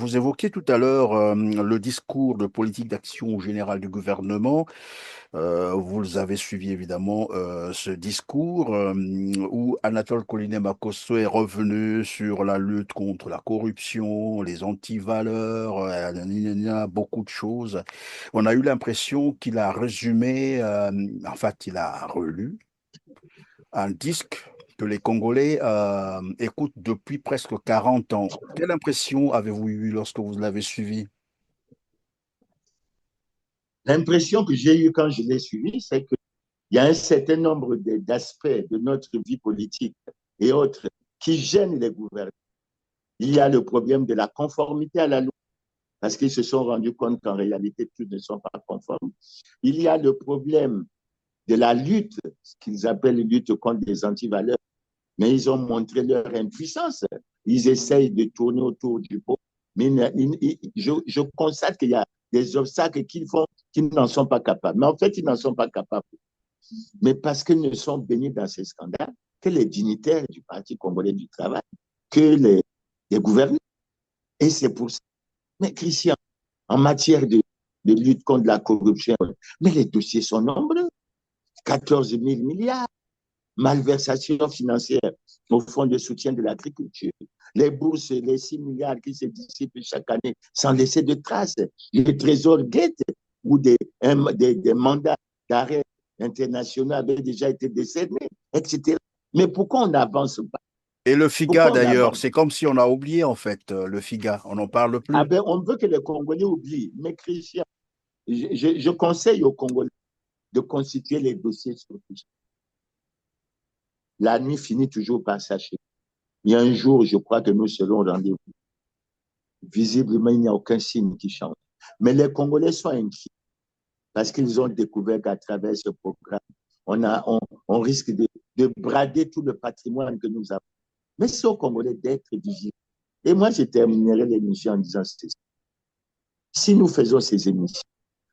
vous évoquiez tout à l'heure le discours de politique d'action générale du gouvernement. Vous avez suivi évidemment ce discours où Anatole Collinet-Makosso est revenu sur la lutte contre la corruption, les antivaleurs, beaucoup de choses. On a eu l'impression qu'il a résumé, en fait, il a relu un disque que les Congolais écoutent depuis presque 40 ans. Quelle impression avez-vous eue lorsque vous l'avez suivi? L'impression que j'ai eue quand je l'ai suivi, c'est qu'il y a un certain nombre d'aspects de notre vie politique et autres qui gênent les gouvernements. Il y a le problème de la conformité à la loi, parce qu'ils se sont rendus compte qu'en réalité, tous ne sont pas conformes. Il y a le problème de la lutte, ce qu'ils appellent la lutte contre les antivaleurs, mais ils ont montré leur impuissance. Ils essayent de tourner autour du pot, mais je constate qu'il y a des obstacles qu'ils n'en sont pas capables. Mais en fait, ils n'en sont pas capables. Mais parce qu'ils ne sont baignés dans ces scandales que les dignitaires du Parti congolais du travail, que les gouverneurs. Et c'est pour ça. Mais Christian, en matière de lutte contre la corruption, mais les dossiers sont nombreux. 14 000 milliards, malversation financière au fonds de soutien de l'agriculture, les bourses, les 6 milliards qui se dissipent chaque année sans laisser de traces, le trésor guette où des mandats d'arrêt internationaux avaient déjà été décernés, etc. Mais pourquoi on n'avance pas? Et le FIGA Pourquoi on d'ailleurs, avance? c'est comme si on a oublié en fait le FIGA, on n'en parle Ah plus. ben, on veut que les Congolais oublient. Mais Christian, je conseille aux Congolais de constituer les dossiers sur tout ça. La nuit finit toujours par s'achever. Il y a un jour, je crois que nous serons au rendez-vous. Visiblement, il n'y a aucun signe qui change. Mais les Congolais sont inquiets parce qu'ils ont découvert qu'à travers ce programme, on risque de brader tout le patrimoine que nous avons. Mais c'est aux Congolais d'être vigilants. Et moi, je terminerai l'émission en disant ceci. Si nous faisons ces émissions,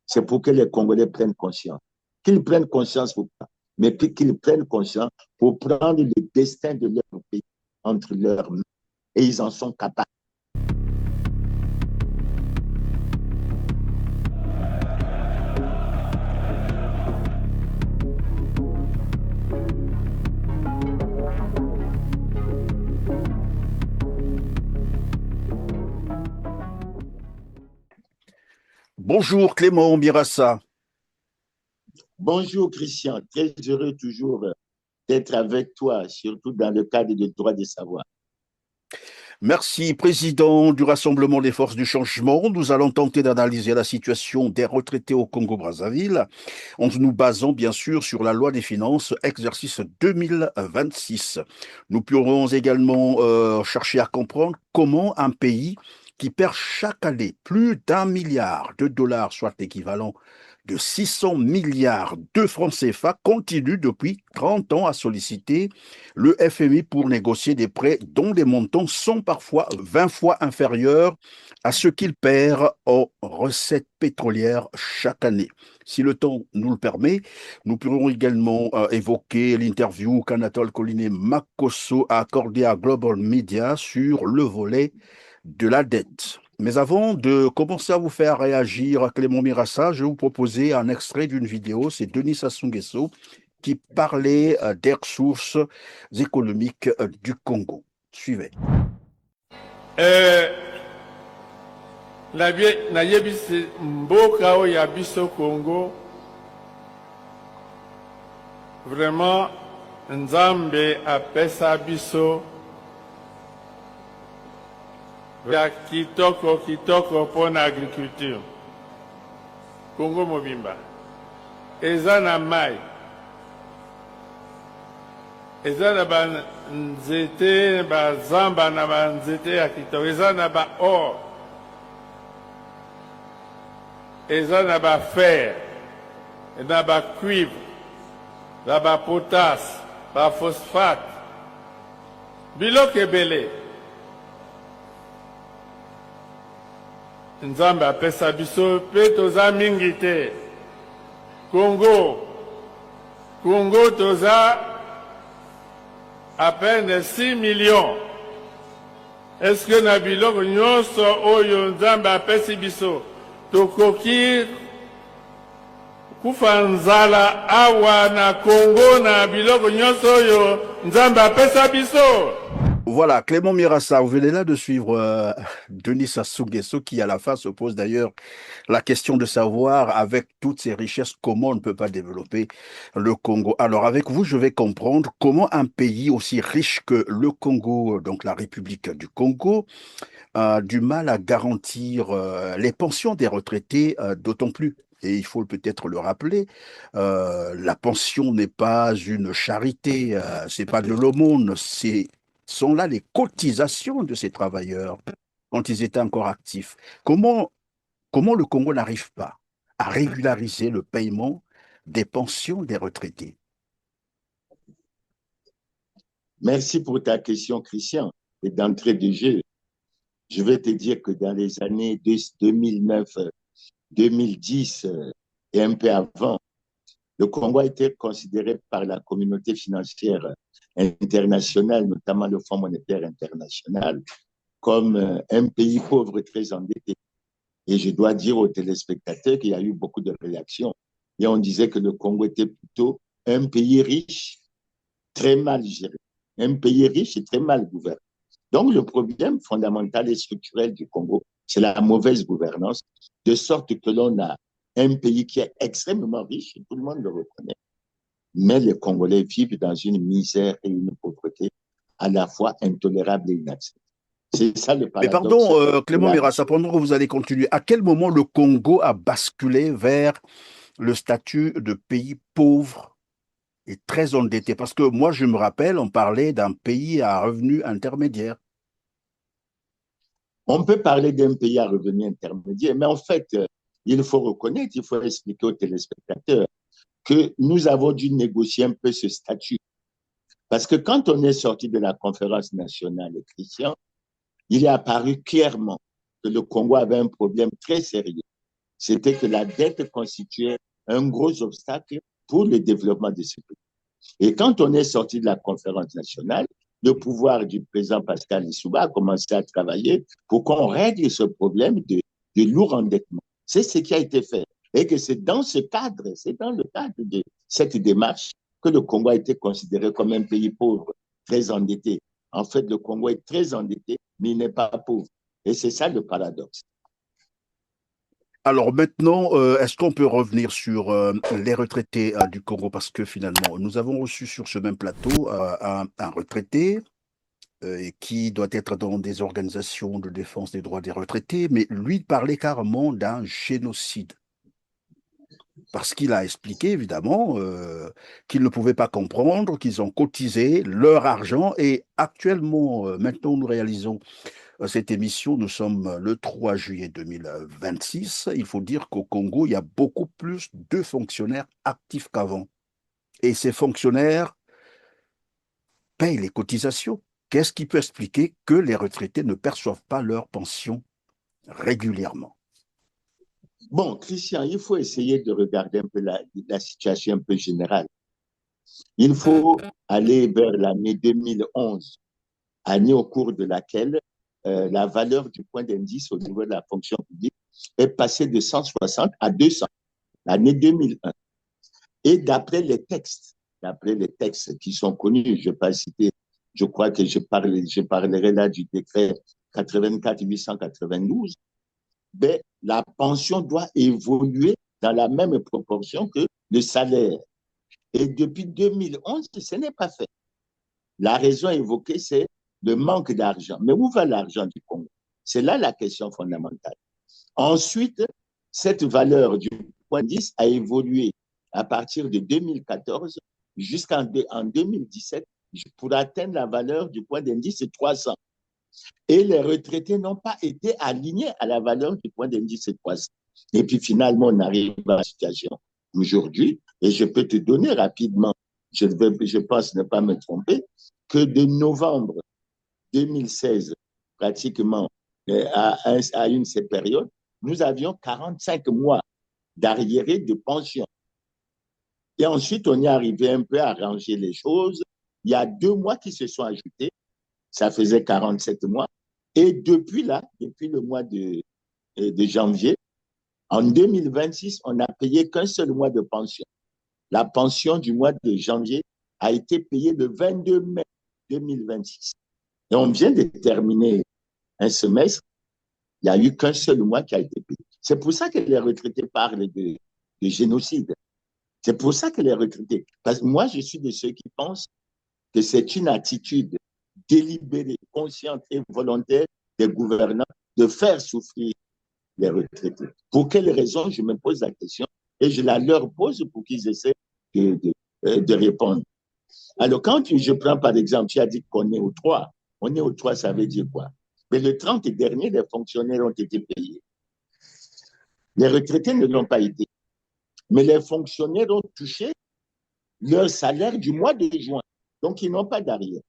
c'est pour que les Congolais prennent conscience. Qu'ils prennent conscience pour pas, mais puis qu'ils prennent conscience pour prendre le destin de leur pays entre leurs mains. Et ils en sont capables. Bonjour Clément Birassa. Bonjour Christian, très heureux toujours d'être avec toi, surtout dans le cadre de droit des savoirs. Merci, président du Rassemblement des forces du changement. Nous allons tenter d'analyser la situation des retraités au Congo-Brazzaville en nous basant bien sûr sur la loi des finances exercice 2026. Nous pourrons également chercher à comprendre comment un pays qui perd chaque année plus d'1 milliard de dollars, soit l'équivalent de 600 milliards de francs CFA, continue depuis 30 ans à solliciter le FMI pour négocier des prêts dont les montants sont parfois 20 fois inférieurs à ce qu'il perd en recettes pétrolières chaque année. Si le temps nous le permet, nous pourrons également évoquer l'interview qu'Anatole Collinet-Makosso a accordée à Global Media sur le volet de la dette. Mais avant de commencer à vous faire réagir, Clément Mirassa, je vais vous proposer un extrait d'une vidéo. C'est Denis Sassou Nguesso qui parlait des ressources économiques du Congo. Suivez. Nayebisi mboka oyo ya biso Congo, vraiment Nzambe apesa biso ya kitoko kitoko pona agriculture. Congo mobimba eza na mai, eza na ba nzete, ba zamba na ba nzete ya kitoko, eza na ba or, eza na ba fer, na ba cuivre, na ba potasse, ba phosphate, biloko ebele. Nzambe apesa biso pe toza mingi te. Congo toza à peine 6 millions. eske na biloko nyonso oyo nzambe apesi biso tokoki kufa nzala awa na Congo na biloko nyonso oyo nzambe apesa biso? Voilà, Clément Mirassa, vous venez là de suivre Denis Sassou Nguesso qui à la fin se pose d'ailleurs la question de savoir avec toutes ces richesses comment on ne peut pas développer le Congo. Alors avec vous, je vais comprendre comment un pays aussi riche que le Congo, donc la République du Congo, a du mal à garantir les pensions des retraités, d'autant plus. Et il faut peut-être le rappeler, la pension n'est pas une charité, c'est pas de l'aumône, c'est sont là les cotisations de ces travailleurs quand ils étaient encore actifs. Comment le Congo n'arrive pas à régulariser le paiement des pensions des retraités? Merci pour ta question, Christian. Et d'entrée de jeu, je vais te dire que dans les années 2009, 2010 et un peu avant, le Congo a été considéré par la communauté financière internationale, notamment le Fonds monétaire international, comme un pays pauvre très endetté. Et je dois dire aux téléspectateurs qu'il y a eu beaucoup de réactions. Et on disait que le Congo était plutôt un pays riche, très mal géré. Un pays riche et très mal gouverné. Donc, le problème fondamental et structurel du Congo, c'est la mauvaise gouvernance, de sorte que l'on a un pays qui est extrêmement riche, tout le monde le reconnaît, mais les Congolais vivent dans une misère et une pauvreté à la fois intolérable et inacceptable. C'est ça le Mais paradoxe. pardon, Clément Mirassa, pendant que vous allez continuer, à quel moment le Congo a basculé vers le statut de pays pauvre et très endetté? Parce que moi, je me rappelle, on parlait d'un pays à revenu intermédiaire. On peut parler d'un pays à revenu intermédiaire, mais en fait, il faut reconnaître, il faut expliquer aux téléspectateurs que nous avons dû négocier un peu ce statut. Parce que quand on est sorti de la conférence nationale chrétienne, il est apparu clairement que le Congo avait un problème très sérieux. C'était que la dette constituait un gros obstacle pour le développement de ce pays. Et quand on est sorti de la conférence nationale, le pouvoir du président Pascal Lissouba a commencé à travailler pour qu'on règle ce problème de lourd endettement. C'est ce qui a été fait. Et que c'est dans ce cadre, c'est dans le cadre de cette démarche que le Congo a été considéré comme un pays pauvre, très endetté. En fait, le Congo est très endetté, mais il n'est pas pauvre. Et c'est ça le paradoxe. Alors maintenant, est-ce qu'on peut revenir sur les retraités du Congo? Parce que finalement, nous avons reçu sur ce même plateau un retraité qui doit être dans des organisations de défense des droits des retraités, mais lui parlait carrément d'un génocide. Parce qu'il a expliqué, évidemment, qu'ils ne pouvaient pas comprendre, qu'ils ont cotisé leur argent. Et actuellement, maintenant, nous réalisons cette émission, nous sommes le 3 juillet 2026. Il faut dire qu'au Congo, il y a beaucoup plus de fonctionnaires actifs qu'avant. Et ces fonctionnaires payent les cotisations. Qu'est-ce qui peut expliquer que les retraités ne perçoivent pas leur pension régulièrement? Bon, Christian, il faut essayer de regarder un peu la situation un peu générale. Il faut aller vers l'année 2011, année au cours de laquelle la valeur du point d'indice au niveau de la fonction publique est passée de 160 à 200, l'année 2001. Et d'après les textes qui sont connus, je ne vais pas citer, je crois que je parlerai là du décret 84-892, ben, la pension doit évoluer dans la même proportion que le salaire. Et depuis 2011, ce n'est pas fait. La raison évoquée, c'est le manque d'argent. Mais où va l'argent du Congo? C'est là la question fondamentale. Ensuite, cette valeur du point 10 a évolué à partir de 2014 jusqu'en 2017 pour atteindre la valeur du point d'indice de 300. Et les retraités n'ont pas été alignés à la valeur du point d'indice de 300. Et puis finalement, on arrive à la situation d'aujourd'hui, et je peux te donner rapidement, je pense ne pas me tromper, que de novembre 2016, pratiquement à une de ces périodes, nous avions 45 mois d'arriérés de pension. Et ensuite, on est arrivé un peu à arranger les choses. Il y a 2 mois qui se sont ajoutés, ça faisait 47 mois. Et depuis là, depuis le mois de janvier, en 2026, on n'a payé qu'un seul mois de pension. La pension du mois de janvier a été payée le 22 mai 2026. Et on vient de terminer un semestre, il n'y a eu qu'un seul mois qui a été payé. C'est pour ça que les retraités parlent de génocide. C'est pour ça que les retraités. Parce que moi, je suis de ceux qui pensent que c'est une attitude délibérée, consciente et volontaire des gouvernants de faire souffrir les retraités. Pour quelles raisons, je me pose la question et je la leur pose pour qu'ils essaient de répondre. Alors, quand je prends par exemple, tu as dit qu'on est au 3, on est au 3, ça veut dire quoi? Mais le 30 dernier, les fonctionnaires ont été payés. Les retraités ne l'ont pas été. Mais les fonctionnaires ont touché leur salaire du mois de juin. Donc, ils n'ont pas d'arrière.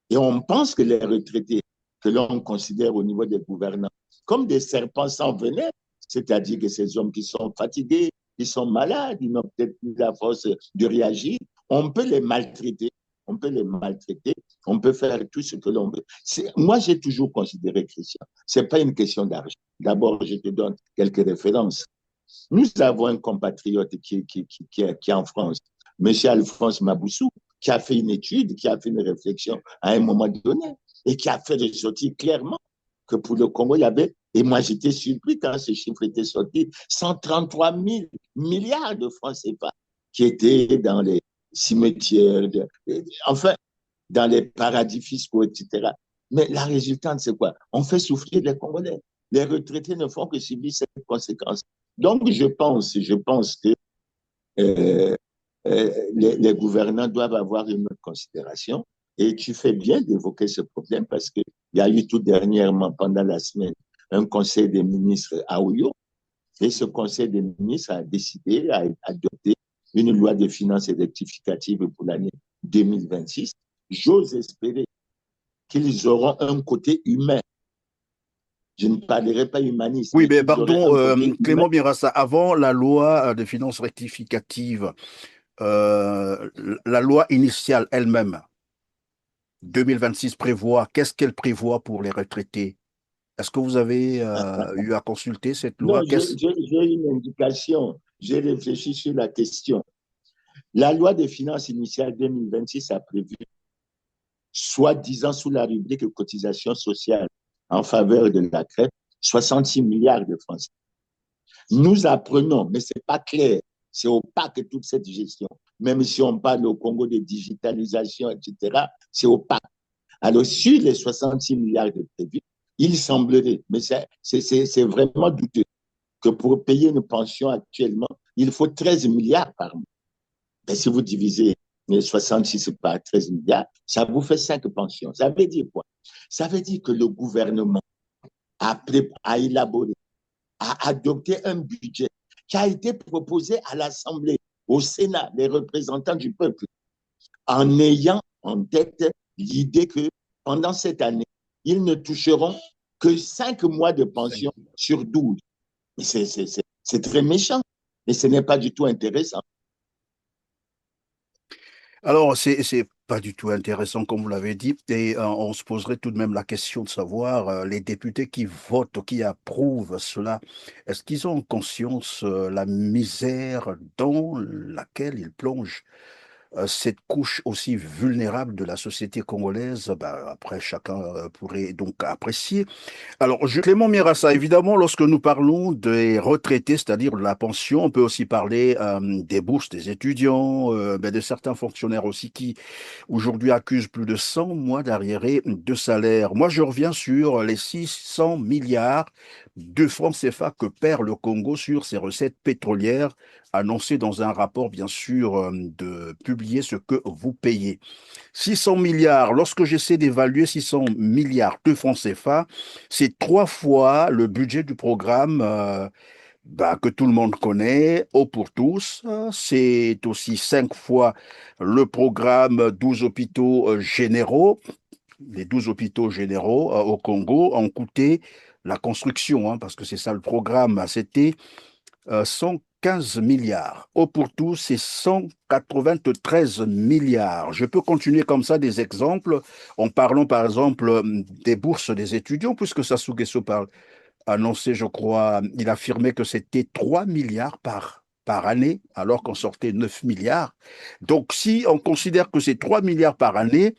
Et on pense que les retraités, que l'on considère au niveau des gouvernants, comme des serpents sans venin, c'est-à-dire que ces hommes qui sont fatigués, qui sont malades, ils n'ont peut-être plus la force de réagir, on peut les maltraiter, on peut les maltraiter, on peut faire tout ce que l'on veut. Moi, j'ai toujours considéré, Christian, ce n'est pas une question d'argent. D'abord, je te donne quelques références. Nous avons un compatriote qui est en France, M. Alphonse Maboussou, qui a fait une étude, qui a fait une réflexion à un moment donné et qui a fait ressortir clairement que pour le Congo, il y avait, et moi j'étais surpris quand ce chiffre était sorti, 133 000 milliards de francs CFA qui étaient dans les cimetières, enfin, dans les paradis fiscaux, etc. Mais la résultante, c'est quoi? On fait souffrir les Congolais. Les retraités ne font que subir cette conséquence. Donc, je pense que euh, les gouvernants doivent avoir une autre considération. Et tu fais bien d'évoquer ce problème parce qu'il y a eu tout dernièrement, pendant la semaine, un conseil des ministres à Oyo. Et ce conseil des ministres a décidé, a adopté une loi de finances rectificative pour l'année 2026. J'ose espérer qu'ils auront un côté humain. Je ne parlerai pas humaniste. Oui, mais qu'ils auraient pardon, un côté humain. Clément Birassa, avant la loi de finances rectificative, euh, la loi initiale elle-même, 2026 prévoit, qu'est-ce qu'elle prévoit pour les retraités? Est-ce que vous avez eu à consulter cette Non, loi? j'ai une indication. J'ai réfléchi sur la question. La loi des finances initiale 2026 a prévu, soi-disant sous la rubrique cotisation sociale en faveur de la crête, 66 milliards de francs. Nous apprenons, mais ce n'est pas clair, c'est opaque toute cette gestion. Même si on parle au Congo de digitalisation, etc., c'est opaque. Alors, sur les 66 milliards de prévus, il semblerait, mais c'est vraiment douteux, que pour payer une pension actuellement, il faut 13 milliards par mois. Mais si vous divisez les 66 par 13 milliards, ça vous fait 5 pensions. Ça veut dire quoi? Ça veut dire que le gouvernement a élaboré, a adopté un budget qui a été proposé à l'Assemblée, au Sénat, les représentants du peuple, en ayant en tête l'idée que pendant cette année, ils ne toucheront que 5 mois de pension sur 12. C'est très méchant, et ce n'est pas du tout intéressant. Alors, c'est pas du tout intéressant, comme vous l'avez dit, et on se poserait tout de même la question de savoir, les députés qui votent, qui approuvent cela, est-ce qu'ils ont conscience la misère dans laquelle ils plongent? Cette couche aussi vulnérable de la société congolaise, bah, après chacun pourrait donc apprécier. Alors, Clément Mirassa, évidemment, lorsque nous parlons des retraités, c'est-à-dire de la pension, on peut aussi parler des bourses des étudiants, ben, de certains fonctionnaires aussi qui aujourd'hui accusent plus de 100 mois d'arriérés de salaire. Moi, je reviens sur les 600 milliards de francs CFA que perd le Congo sur ses recettes pétrolières, annoncées dans un rapport, bien sûr, de publier ce que vous payez. 600 milliards, lorsque j'essaie d'évaluer 600 milliards de francs CFA, c'est 3 fois le budget du programme bah, que tout le monde connaît, Eau pour tous. C'est aussi 5 fois le programme 12 hôpitaux généraux. Les 12 hôpitaux généraux au Congo ont coûté la construction, hein, parce que c'est ça le programme. C'était 115 milliards. Au pour tout, c'est 193 milliards. Je peux continuer comme ça des exemples en parlant par exemple des bourses des étudiants, puisque Sassou Nguesso parle annoncé, je crois, il affirmait que c'était 3 milliards par année, alors qu'on sortait 9 milliards. Donc, si on considère que c'est 3 milliards par année,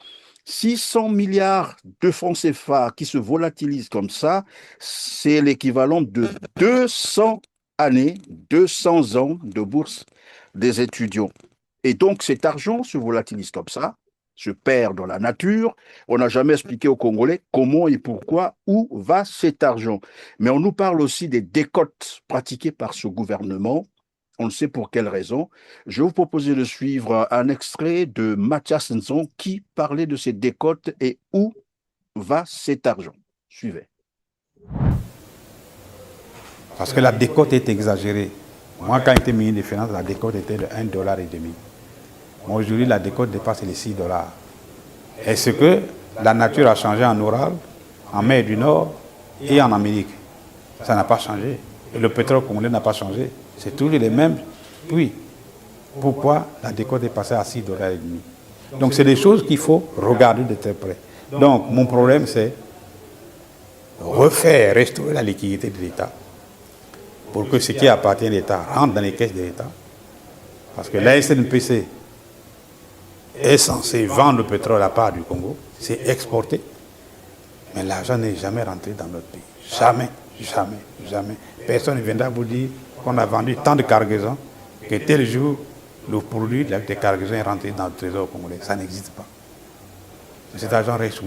600 milliards de francs CFA qui se volatilisent comme ça, c'est l'équivalent de 200 années, 200 ans de bourse des étudiants. Et donc, cet argent se volatilise comme ça, se perd dans la nature. On n'a jamais expliqué aux Congolais comment et pourquoi, où va cet argent. Mais on nous parle aussi des décotes pratiquées par ce gouvernement. On ne sait pour quelle raison. Je vais vous proposer de suivre un extrait de Mathias Nzon qui parlait de ces décotes et où va cet argent. Suivez. Parce que la décote est exagérée. Moi, quand j'étais ministre des Finances, la décote était de 1,5 $. Moi, aujourd'hui, la décote dépasse les 6 $. Est-ce que la nature a changé en Oural, en mer du Nord et en Amérique? Ça n'a pas changé. Et le pétrole congolais n'a pas changé. C'est toujours les mêmes. Oui. Pourquoi la décote est passée à 6,5 $? Donc, c'est des choses qu'il faut regarder de très près. Donc, mon problème, c'est refaire, restaurer la liquidité de l'État pour que ce qui appartient à l'État rentre dans les caisses de l'État. Parce que la SNPC est censée vendre le pétrole à part du Congo, c'est exporté, mais l'argent n'est jamais rentré dans notre pays. Jamais, jamais, jamais. Personne ne viendra vous dire qu'on a vendu tant de cargaisons que tel jour, le produit des cargaisons est rentré dans le trésor congolais. Ça n'existe pas. Mais cet argent reste où?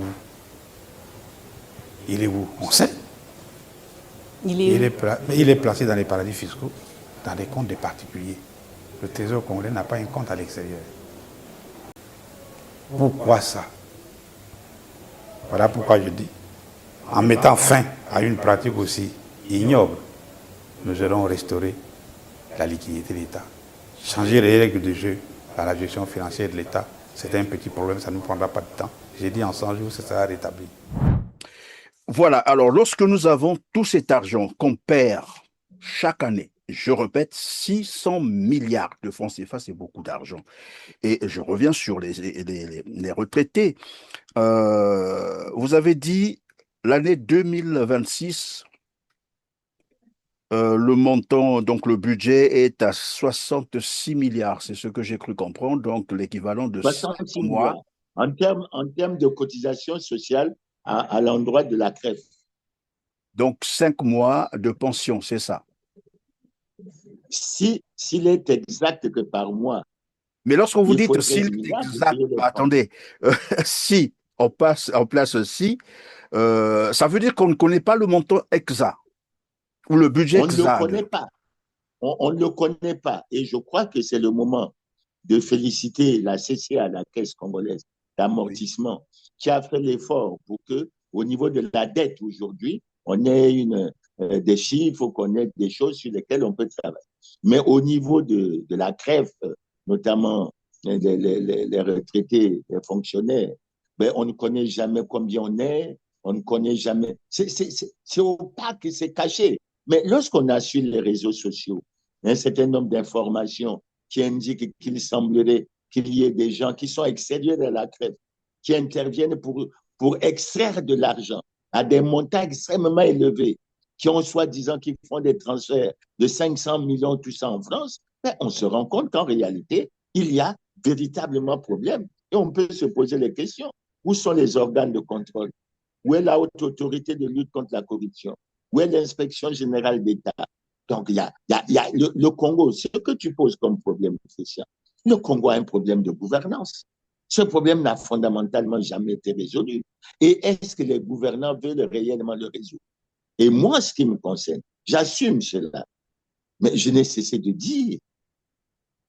Il est où? On sait. Il est placé dans les paradis fiscaux, dans des comptes des particuliers. Le trésor congolais n'a pas un compte à l'extérieur. Pourquoi ça? Voilà pourquoi je dis, en mettant fin à une pratique aussi ignoble, nous allons restaurer la liquidité de l'État. Changer les règles de jeu à la gestion financière de l'État, c'est un petit problème, ça ne nous prendra pas de temps. J'ai dit en 100 jours, ça sera rétabli. Voilà, alors lorsque nous avons tout cet argent qu'on perd chaque année, je répète, 600 milliards de francs CFA, c'est beaucoup d'argent. Et je reviens sur les retraités. Vous avez dit l'année 2026, le montant, donc le budget est à 66 milliards, c'est ce que j'ai cru comprendre, donc l'équivalent de 5 66 mois. milliards en termes de cotisation sociale à l'endroit de la CREF. Donc 5 mois de pension, c'est ça. S'il est exact que par mois, mais lorsque vous il dites faut s'il 13 est milliards, exact, attendez, si on passe en place si, ça veut dire qu'on ne connaît pas le montant exact ou le budget on ne le exact. connaît pas. On ne le connaît pas. Et je crois que c'est le moment de féliciter la CCA, la Caisse congolaise d'amortissement, qui a fait l'effort pour que, au niveau de la dette aujourd'hui, on ait des chiffres, qu'on ait des choses sur lesquelles on peut travailler. Mais au niveau de la crève, notamment les retraités, les fonctionnaires, ben, on ne connaît jamais combien on est, on ne connaît jamais. C'est opaque, c'est caché. Mais lorsqu'on a sur les réseaux sociaux un certain nombre d'informations qui indiquent qu'il semblerait qu'il y ait des gens qui sont extérieurs à la crève, qui interviennent pour extraire de l'argent à des montants extrêmement élevés, qui ont soi-disant qui font des transferts de 500 millions, tout ça en France, mais on se rend compte qu'en réalité, il y a véritablement problème. Et on peut se poser les questions. Où sont les organes de contrôle? Où est la haute autorité de lutte contre la corruption? Où est l'inspection générale d'État? Donc, il y a le Congo, ce que tu poses comme problème, Christian, le Congo a un problème de gouvernance. Ce problème n'a fondamentalement jamais été résolu. Et est-ce que les gouvernants veulent réellement le résoudre? Et moi, ce qui me concerne, j'assume cela, mais je n'ai cessé de dire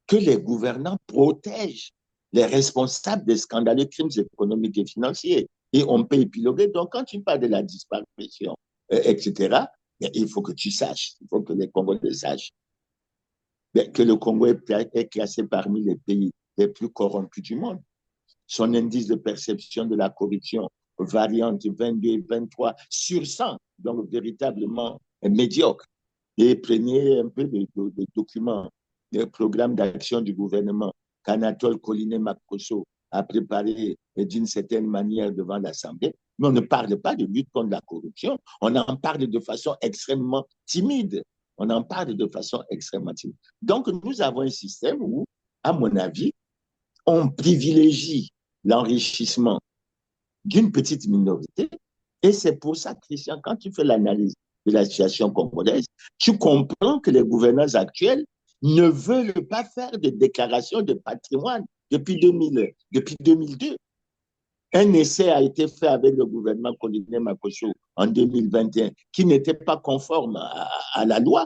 que les gouvernants protègent les responsables des scandaleux crimes économiques et financiers. Et on peut épiloguer. Donc, quand tu parles de la disparition, etc., il faut que tu saches, il faut que les Congolais sachent que le Congo est classé parmi les pays les plus corrompus du monde. Son indice de perception de la corruption varie entre 22 et 23 sur 100, donc véritablement médiocre. et prenez un peu de documents, des programmes d'action du gouvernement qu'Anatole Collinet-Makosso a préparé d'une certaine manière devant l'Assemblée. Mais on ne parle pas de lutte contre la corruption, on en parle de façon extrêmement timide. On en parle de façon extrêmement timide. Donc, nous avons un système où, à mon avis, on privilégie l'enrichissement d'une petite minorité. Et c'est pour ça, Christian, quand tu fais l'analyse de la situation congolaise, tu comprends que les gouvernants actuels ne veulent pas faire de déclaration de patrimoine depuis 2002. Un essai a été fait avec le gouvernement Collinet Makosso en 2021 qui n'était pas conforme à la loi,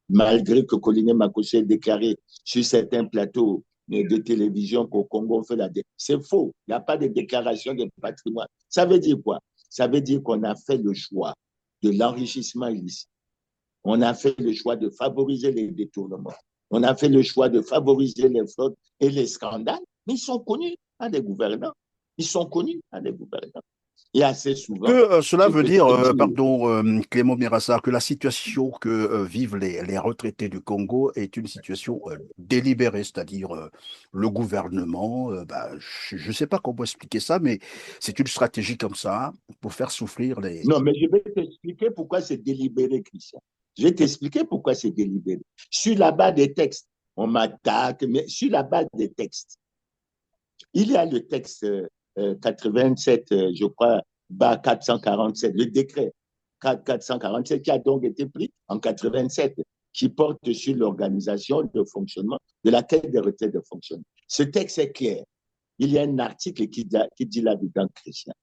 malgré que Collinet Makosso ait déclaré sur certains plateaux de télévision qu'au Congo on fait la déclaration. C'est faux, il n'y a pas de déclaration de patrimoine. Ça veut dire quoi? Ça veut dire qu'on a fait le choix de l'enrichissement illicite. On a fait le choix de favoriser les détournements. On a fait le choix de favoriser les fraudes et les scandales, mais ils sont connus par les gouvernants. Ils sont connus par les gouvernants. Et assez souvent. Que cela veut dire, pardon, Clément Mirassar, que la situation que vivent les retraités du Congo est une situation délibérée, c'est-à-dire le gouvernement, je ne sais pas comment expliquer ça, mais c'est une stratégie comme ça pour faire souffrir les... Non, mais je vais t'expliquer pourquoi c'est délibéré, Christian. Je vais t'expliquer pourquoi c'est délibéré. Sur la base des textes, on m'attaque, mais sur la base des textes, il y a le texte 87, je crois, 447, le décret 447 qui a donc été pris en 87, qui porte sur l'organisation de fonctionnement de la Caisse des retraites de fonctionnement. Ce texte est clair. Il y a un article qui dit là-dedans, Christian,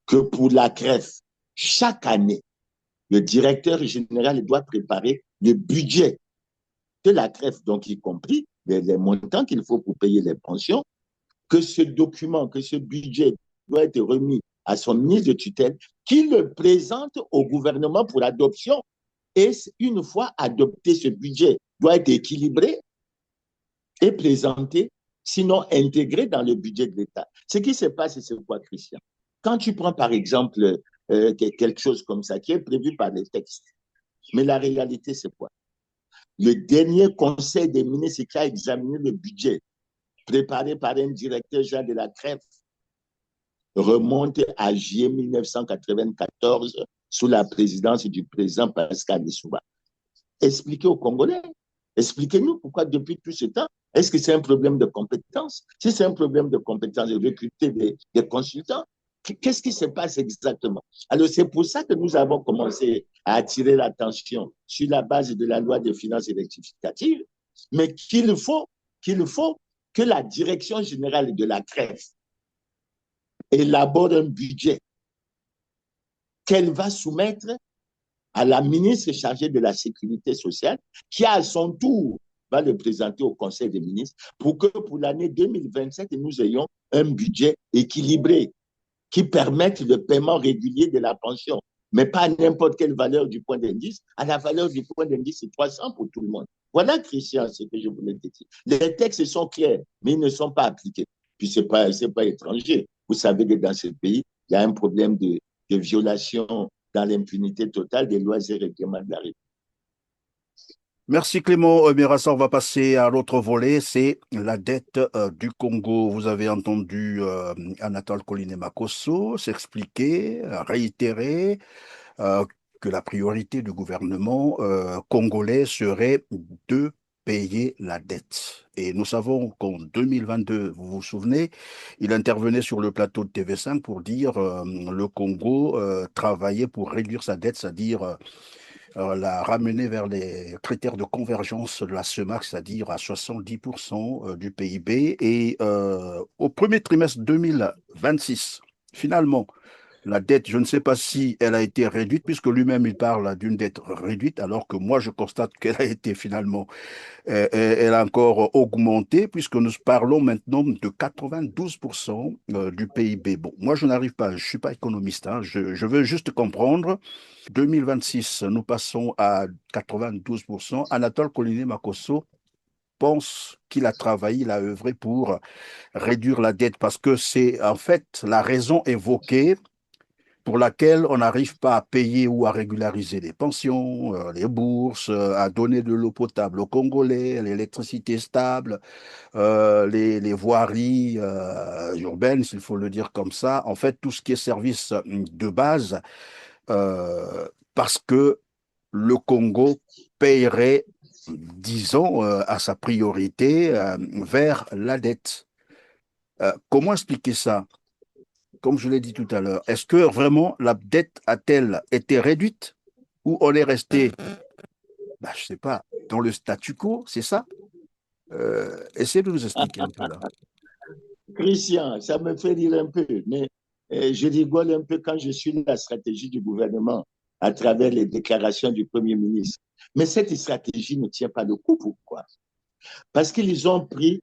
que pour la CREF, chaque année, le directeur général doit préparer le budget de la CREF, donc y compris les montants qu'il faut pour payer les pensions, que ce document, que ce budget doit être remis à son ministre de tutelle, qui le présente au gouvernement pour adoption. Et une fois adopté, ce budget doit être équilibré et présenté, sinon intégré dans le budget de l'État. Ce qui se passe, c'est quoi, Christian? Quand tu prends, par exemple, quelque chose comme ça, qui est prévu par les textes, mais la réalité, c'est quoi? Le dernier conseil des ministres qui a examiné le budget préparé par un directeur général de la CREF remonte à juillet 1994 sous la présidence du président Pascal Lissouba. Expliquez aux Congolais, expliquez-nous pourquoi depuis tout ce temps, est-ce que c'est un problème de compétence? Si c'est un problème de compétence de recruter des consultants, qu'est-ce qui se passe exactement? Alors c'est pour ça que nous avons commencé à attirer l'attention sur la base de la loi de finances rectificative, mais qu'il faut que la direction générale de la CREF élabore un budget qu'elle va soumettre à la ministre chargée de la Sécurité sociale, qui à son tour va le présenter au Conseil des ministres, pour que pour l'année 2027, nous ayons un budget équilibré qui permette le paiement régulier de la pension, mais pas à n'importe quelle valeur du point d'indice. À la valeur du point d'indice, c'est 300 pour tout le monde. Voilà, Christian, ce que je voulais te dire. Les textes sont clairs, mais ils ne sont pas appliqués. Puis ce n'est pas étranger. Vous savez que dans ce pays, il y a un problème de violation dans l'impunité totale des lois et règlements de la République. Merci Clément Mérassa, on va passer à l'autre volet, c'est la dette du Congo. Vous avez entendu Anatole Collinet-Makosso s'expliquer, réitérer euh, que la priorité du gouvernement congolais serait de payer la dette. Et nous savons qu'en 2022, vous vous souvenez, il intervenait sur le plateau de TV5 pour dire le Congo travaillait pour réduire sa dette, c'est-à-dire la ramener vers les critères de convergence de la CEMAC, c'est-à-dire à 70% du PIB. Et au premier trimestre 2026, finalement, la dette, je ne sais pas si elle a été réduite, puisque lui-même il parle d'une dette réduite, alors que moi je constate qu'elle a été finalement, elle a encore augmenté, puisque nous parlons maintenant de 92% du PIB. Bon, moi je n'arrive pas, je ne suis pas économiste, hein, je veux juste comprendre. 2026, nous passons à 92%. Anatole Collinet-Makosso pense qu'il a travaillé, il a œuvré pour réduire la dette, parce que c'est en fait la raison évoquée pour laquelle on n'arrive pas à payer ou à régulariser les pensions, les bourses, à donner de l'eau potable aux Congolais, l'électricité stable, les voiries urbaines, s'il faut le dire comme ça. En fait, tout ce qui est service de base, parce que le Congo paierait, disons, à sa priorité vers la dette. Comment expliquer ça? Comme je l'ai dit tout à l'heure, est-ce que vraiment la dette a-t-elle été réduite ou on est resté, bah, je ne sais pas, dans le statu quo, c'est ça? Essayez de nous expliquer un peu là. Christian, ça me fait rire un peu, mais je rigole un peu quand je suis la stratégie du gouvernement à travers les déclarations du Premier ministre. Mais cette stratégie ne tient pas le coup. Pourquoi? Parce qu'ils ont pris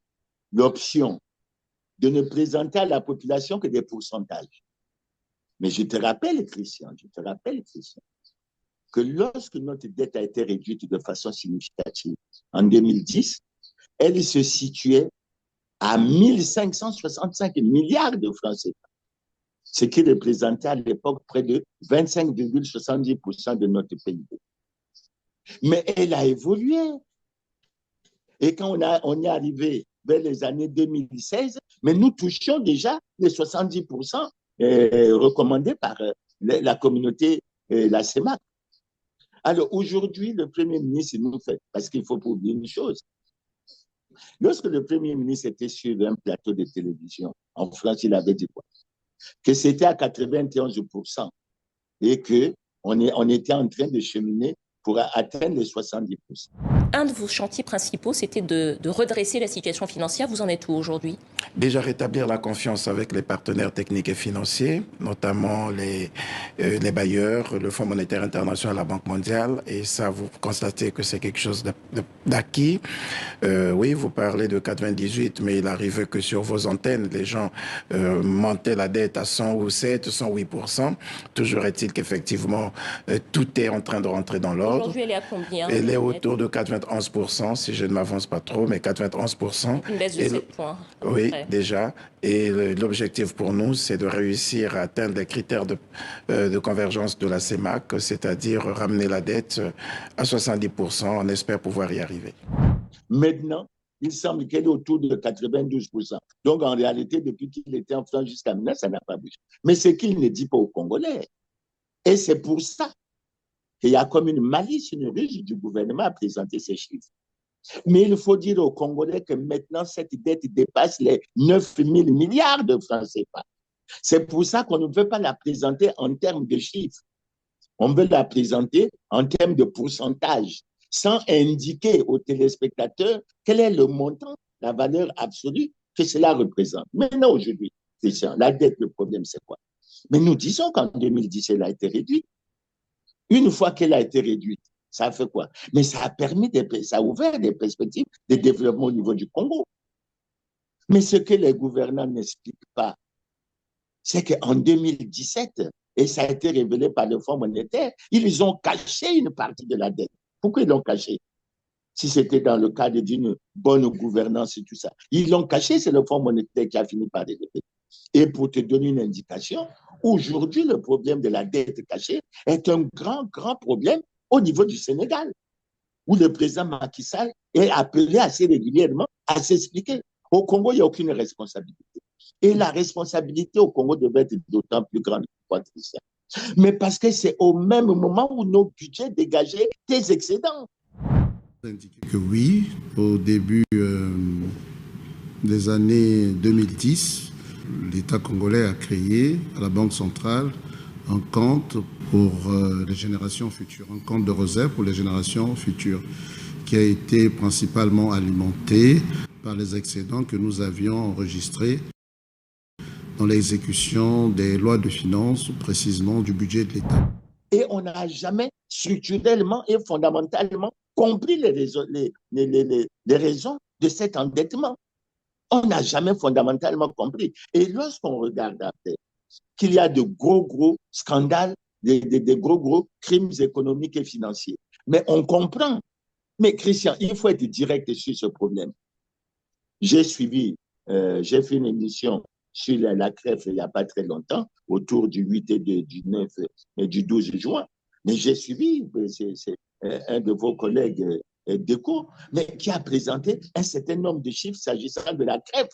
l'option de ne présenter à la population que des pourcentages. Mais je te rappelle, Christian, que lorsque notre dette a été réduite de façon significative en 2010, elle se situait à 1565 milliards de francs CFA, ce qui représentait à l'époque près de 25,70% de notre PIB. Mais elle a évolué. Et quand on est arrivé vers les années 2016, mais nous touchions déjà les 70% recommandés par la communauté, la CEMAC. Alors aujourd'hui, le Premier ministre nous fait, parce qu'il faut pas oublier une chose, lorsque le Premier ministre était sur un plateau de télévision, en France, il avait dit quoi? Que c'était à 91% et qu'on était en train de cheminer pour atteindre les 70%. Un de vos chantiers principaux, c'était de redresser la situation financière. Vous en êtes où aujourd'hui? Déjà rétablir la confiance avec les partenaires techniques et financiers, notamment les bailleurs, le Fonds monétaire international, la Banque mondiale. Et ça, vous constatez que c'est quelque chose d'acquis. Oui, vous parlez de 98, mais il arrivait que sur vos antennes, les gens montaient la dette à 107, 108%. Toujours est-il qu'effectivement, tout est en train de rentrer dans l'ordre. Aujourd'hui, elle est à combien? Elle est autour de 91%, si je ne m'avance pas trop, mais 91%. Une baisse de 7 points. Oui, déjà. Et l'objectif pour nous, c'est de réussir à atteindre les critères de convergence de la CEMAC, c'est-à-dire ramener la dette à 70%. On espère pouvoir y arriver. Maintenant, il semble qu'elle est autour de 92%. Donc, en réalité, depuis qu'il était en France jusqu'à maintenant, ça n'a pas bougé. Mais ce qu'il ne dit pas aux Congolais. Et c'est pour ça qu'il y a comme une malice, une ruse du gouvernement à présenter ces chiffres. Mais il faut dire aux Congolais que maintenant, cette dette dépasse les 9 000 milliards de francs CFA. C'est pour ça qu'on ne veut pas la présenter en termes de chiffres. On veut la présenter en termes de pourcentage, sans indiquer aux téléspectateurs quel est le montant, la valeur absolue que cela représente. Maintenant, aujourd'hui, Christian, la dette, le problème, c'est quoi? Mais nous disons qu'en 2010, elle a été réduite. Une fois qu'elle a été réduite, ça a fait quoi? Mais ça a permis, ça a ouvert des perspectives de développement au niveau du Congo. Mais ce que les gouvernants n'expliquent pas, c'est qu'en 2017, et ça a été révélé par le Fonds monétaire, ils ont caché une partie de la dette. Pourquoi ils l'ont caché? Si c'était dans le cadre d'une bonne gouvernance et tout ça. Ils l'ont caché, c'est le Fonds monétaire qui a fini par révéler. Et pour te donner une indication, aujourd'hui, le problème de la dette cachée est un grand problème au niveau du Sénégal, où le président Macky Sall est appelé assez régulièrement à s'expliquer. Au Congo, il n'y a aucune responsabilité. Et la responsabilité au Congo devait être d'autant plus grande. Mais parce que c'est au même moment où nos budgets dégageaient des excédents. Que oui, au début des années 2010, l'État congolais a créé à la Banque centrale un compte pour les générations futures, un compte de réserve pour les générations futures, qui a été principalement alimenté par les excédents que nous avions enregistrés dans l'exécution des lois de finances, précisément du budget de l'État. Et on n'a jamais structurellement et fondamentalement compris les raisons de cet endettement. On n'a jamais fondamentalement compris. Et lorsqu'on regarde après qu'il y a de gros scandales, des gros crimes économiques et financiers, mais on comprend. Mais Christian, il faut être direct sur ce problème. J'ai fait une émission sur la CREF il n'y a pas très longtemps, autour du 8 et du 9 et du 12 juin. Mais j'ai suivi, c'est un de vos collègues d'ECO, mais qui a présenté un certain nombre de chiffres s'agissant de la CREF.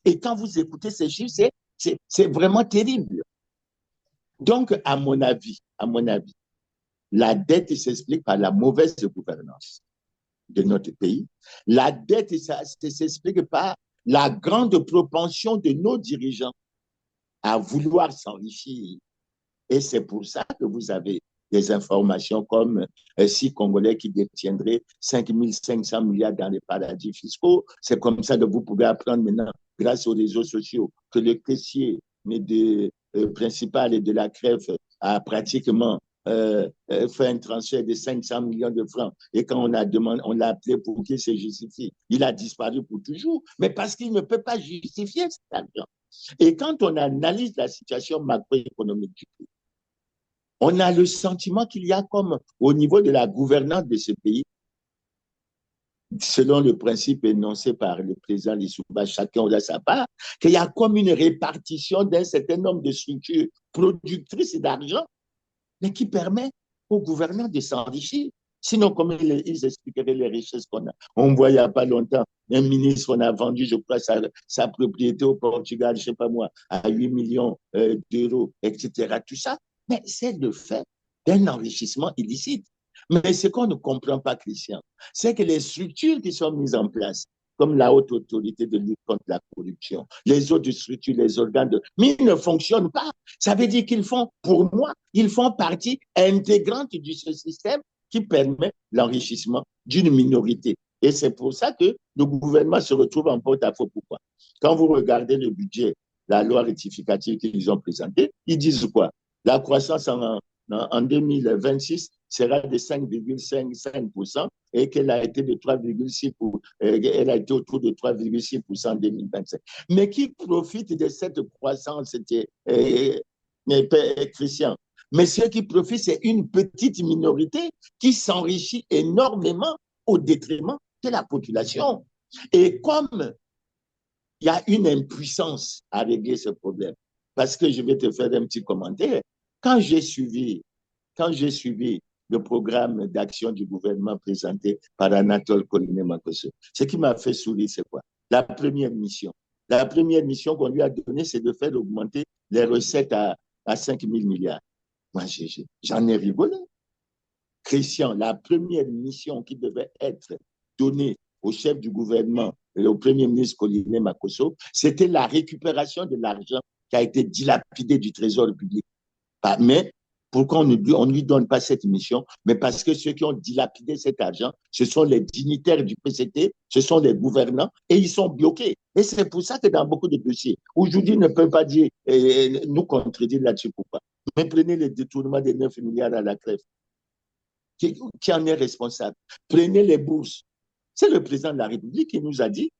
Et quand vous écoutez ces chiffres, c'est vraiment terrible. Donc, à mon avis, la dette s'explique par la mauvaise gouvernance de notre pays. La dette s'explique par la grande propension de nos dirigeants à vouloir s'enrichir. Et c'est pour ça que vous avez des informations comme 6 Congolais qui détiendraient 5 500 milliards dans les paradis fiscaux. C'est comme ça que vous pouvez apprendre maintenant, grâce aux réseaux sociaux, que le caissier principal de la CREF a pratiquement fait un transfert de 500 millions de francs. Et quand on l'a appelé pour qu'il se justifie, il a disparu pour toujours, mais parce qu'il ne peut pas justifier cet argent. Et quand on analyse la situation macroéconomique du pays, on a le sentiment qu'il y a comme au niveau de la gouvernance de ce pays, selon le principe énoncé par le président Lissouba, chacun a sa part, qu'il y a comme une répartition d'un certain nombre de structures productrices d'argent, mais qui permet aux gouvernants de s'enrichir. Sinon, comment ils expliqueraient les richesses qu'on a? On voit il n'y a pas longtemps un ministre, on a vendu, je crois, sa propriété au Portugal, je ne sais pas moi, à 8 millions d'euros, etc. Tout ça, mais c'est le fait d'un enrichissement illicite. Mais ce qu'on ne comprend pas, Christian, c'est que les structures qui sont mises en place, comme la haute autorité de lutte contre la corruption, les autres structures, les organes, mais ils ne fonctionnent pas. Ça veut dire qu'ils font, pour moi, ils font partie intégrante de ce système qui permet l'enrichissement d'une minorité. Et c'est pour ça que le gouvernement se retrouve en porte-à-faux. Pourquoi? Quand vous regardez le budget, la loi rectificative qu'ils ont présentée, ils disent quoi? La croissance en 2026 sera de 5,5% et qu'elle a été de 3,6%, elle a été autour de 3,6% en 2025. Mais qui profite de cette croissance, Christian? Mais ceux qui profitent, c'est une petite minorité qui s'enrichit énormément au détriment de la population. Et comme il y a une impuissance à régler ce problème, parce que je vais te faire un petit commentaire, quand j'ai suivi le programme d'action du gouvernement présenté par Anatole Koliné-Makosso, ce qui m'a fait sourire, c'est quoi? La première mission qu'on lui a donnée, c'est de faire augmenter les recettes à 5 000 milliards. Moi, j'en ai rigolé. Christian, la première mission qui devait être donnée au chef du gouvernement et au premier ministre Koliné-Makosso, c'était la récupération de l'argent qui a été dilapidé du trésor public. Mais pourquoi on ne lui donne pas cette mission? Mais parce que ceux qui ont dilapidé cet argent, ce sont les dignitaires du PCT, ce sont les gouvernants, et ils sont bloqués. Et c'est pour ça que dans beaucoup de dossiers, aujourd'hui, ne peut pas dire, nous contredire là-dessus, pourquoi? Mais prenez le détournement des 9 milliards à la CREF. Qui en est responsable? Prenez les bourses. C'est le président de la République qui nous a dit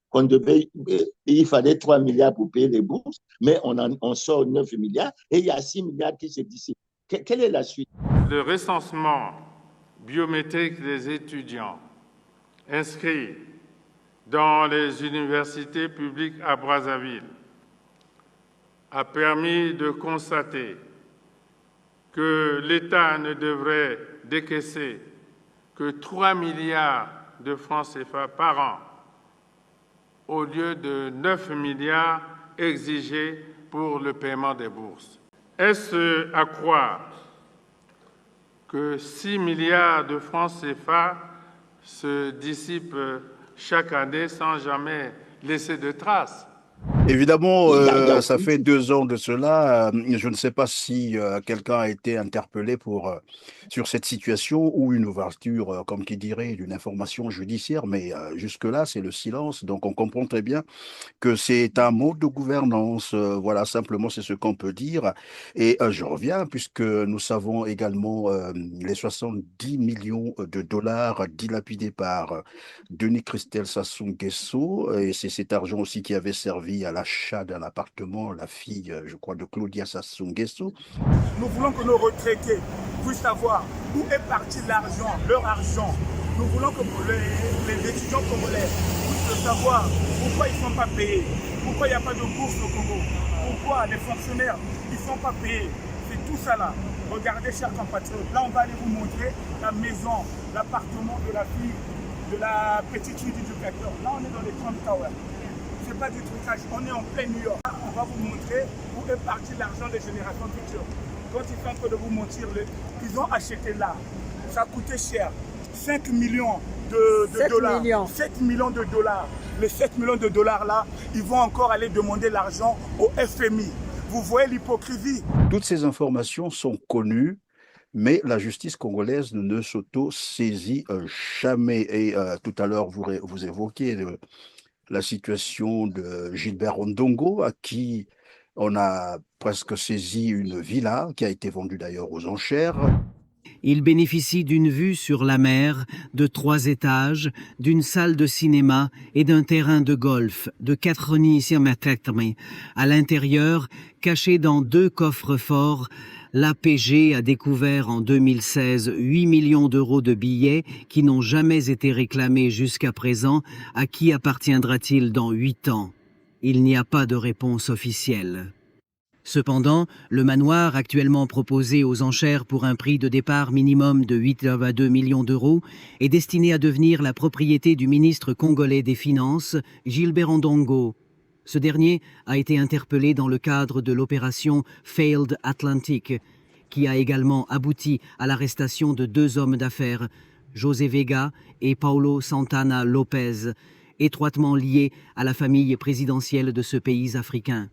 il fallait 3 milliards pour payer les bourses, mais on sort 9 milliards et il y a 6 milliards qui se dissipent. Quelle est la suite? Le recensement biométrique des étudiants inscrits dans les universités publiques à Brazzaville a permis de constater que l'État ne devrait décaisser que 3 milliards de francs CFA par an au lieu de 9 milliards exigés pour le paiement des bourses. Est-ce à croire que 6 milliards de francs CFA se dissipent chaque année sans jamais laisser de traces? Évidemment, ça fait 2 ans de cela. Je ne sais pas si quelqu'un a été interpellé sur cette situation ou une ouverture, comme qui dirait, d'une information judiciaire, mais jusque-là, c'est le silence. Donc, on comprend très bien que c'est un mode de gouvernance. Voilà, simplement, c'est ce qu'on peut dire. Et je reviens, puisque nous savons également les 70 millions de dollars dilapidés par Denis Christel Sassou Nguesso, et c'est cet argent aussi qui avait servi à l'achat d'un appartement, la fille, je crois, de Claudia Sassou Nguesso. Nous voulons que nos retraités puissent savoir où est parti l'argent, leur argent. Nous voulons que les étudiants congolais puissent savoir pourquoi ils ne sont pas payés, pourquoi il n'y a pas de bourse au Congo. Pourquoi les fonctionnaires, ils ne sont pas payés? C'est tout ça là. Regardez, chers compatriotes, là on va aller vous montrer la maison, l'appartement de la fille, de la petite fille d'éducateur. Là on est dans les Trump Towers. C'est pas du trucage, on est en plein New York. Là, on va vous montrer où est parti l'argent des générations futures. Quand ils sont en train de vous mentir, ils ont acheté là. Ça coûtait cher. 5 millions de dollars. 7 millions de dollars. Les 7 millions de dollars là, ils vont encore aller demander l'argent au FMI. Vous voyez l'hypocrisie. Toutes ces informations sont connues, mais la justice congolaise ne s'auto-saisit jamais. Et tout à l'heure, vous évoquiez la situation de Gilbert Ondongo, à qui on a presque saisi une villa, qui a été vendue d'ailleurs aux enchères. Il bénéficie d'une vue sur la mer, de 3 étages, d'une salle de cinéma et d'un terrain de golf de 4 nids. À l'intérieur, caché dans 2 coffres-forts, l'APG a découvert en 2016 8 millions d'euros de billets qui n'ont jamais été réclamés jusqu'à présent. À qui appartiendra-t-il dans 8 ans? Il n'y a pas de réponse officielle. Cependant, le manoir actuellement proposé aux enchères pour un prix de départ minimum de 8,2 millions d'euros est destiné à devenir la propriété du ministre congolais des Finances, Gilbert Ondongo. Ce dernier a été interpellé dans le cadre de l'opération Failed Atlantic, qui a également abouti à l'arrestation de 2 hommes d'affaires, José Vega et Paulo Santana Lopez, étroitement liés à la famille présidentielle de ce pays africain.